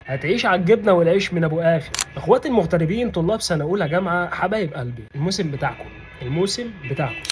هتعيش على الجبنه والعيش من ابو اخر. اخواتي المغتربين طلاب سنه اولى جامعه حبايب قلبي، الموسم بتاعكم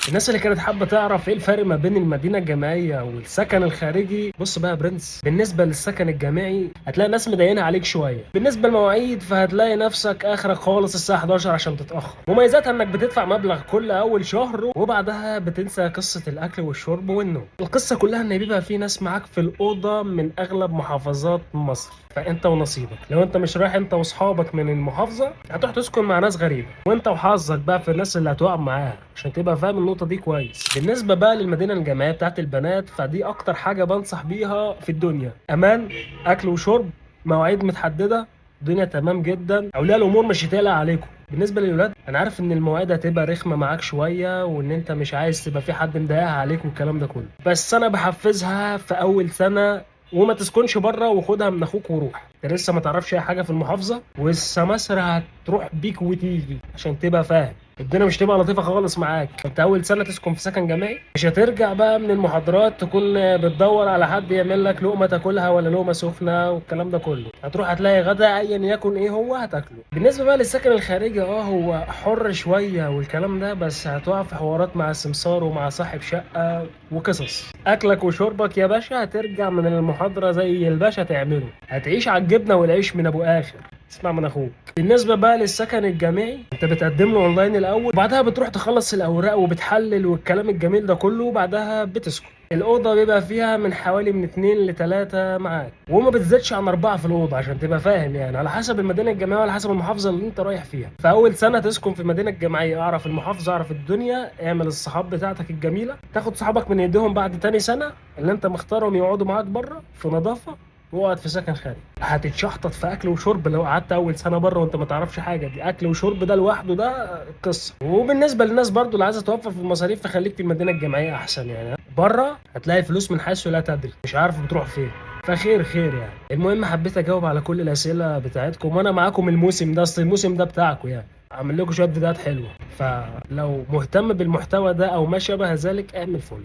الناس اللي كانت حابه تعرف ايه الفرق ما بين المدينه الجامعيه والسكن الخارجي. بص بقى يا برنس، بالنسبه للسكن الجامعي هتلاقي ناس مضايقينها عليك شويه. بالنسبه للمواعيد فهتلاقي نفسك اخرك خالص الساعه 11 عشان تتاخر. مميزاتها انك بتدفع مبلغ كل اول شهر وبعدها بتنسى قصه الاكل والشرب والنوم. القصه كلها ان بيبقى في ناس معاك في الاوضه من اغلب محافظات مصر، فانت ونصيبك. لو انت مش رايح انت واصحابك من المحافظه هتروح تسكن مع ناس غريبه، وانت وحظك بقى في الناس اللي هتقع معاها، عشان تبقى فاهم النقطه دي كويس. بالنسبه بقى للمدينه الجامعيه بتاعت البنات فدي اكتر حاجه بنصح بيها في الدنيا. امان، اكل وشرب، مواعيد متحدده، الدنيا تمام جدا. اولياء الامور مش هتقلق عليكم. بالنسبه للولاد انا عارف ان المواعيد هتبقى رخمه معاك شويه، وان انت مش عايز تبقى في حد مضايقها عليك والكلام ده كله، بس انا بحفزها في اول سنه وما تسكنش بره، وخدها من اخوك وروح. انت لسه ما تعرفش اي حاجه في المحافظه، والسماسرة هتروح بيك وتيجي عشان تبقى فاهم. الدنيا مش تبقى لطيفه خالص معاك. انت اول سنه تسكن في سكن جامعي مش هترجع بقى من المحاضرات تكون بتدور على حد يعمل لك لقمه تاكلها ولا لقمه سخنه والكلام ده كله. هتروح هتلاقي غدا ايا يكن ايه هو هتاكله. بالنسبه بقى للسكن الخارجي هو حر شويه والكلام ده، بس هتقع في حوارات مع السمسار ومع صاحب شقه وقصص. اكلك وشربك يا باشا هترجع من المحاضره زي الباشا تعمله. هتعيش على الجبنه والعيش من ابو اخر. اسمع من اخوك. بالنسبه بقى للسكن الجامعي انت بتقدم له اونلاين الاول، وبعدها بتروح تخلص الاوراق وبتحلل والكلام الجميل ده كله، وبعدها بتسكن. الاوضه بيبقى فيها من حوالي من 2 ل 3 معاك، وما بتزيدش عن 4 في الاوضه عشان تبقى فاهم، يعني على حسب المدينه الجامعيه وعلى حسب المحافظه اللي انت رايح فيها. فاول سنه تسكن في المدينه الجامعيه اعرف المحافظه، اعرف الدنيا، اعمل الصحاب بتاعتك الجميله، تاخد صحابك من ايديهم بعد تاني سنه اللي انت مختارهم يقعدوا معاك بره في نظافه، واقعد في سكن خارجي. هتتشحطط في اكل وشرب لو قعدت اول سنه بره وانت ما تعرفش حاجه. دي اكل وشرب ده لوحده ده قصه. وبالنسبه للناس برضو اللي عايزه توفر في المصاريف فخليك في المدينه الجامعيه احسن. يعني بره هتلاقي فلوس من حيث لا تدري، مش عارف بتروح فين. فخير خير يعني. المهم حبيت اجاوب على كل الاسئله بتاعتكم، وانا معاكم الموسم ده، اصل الموسم ده بتاعكم يعني. اعمل لكم شويه فيديوهات حلوه، فلو مهتم بالمحتوى ده او ما شابه ذلك اعمل فولو.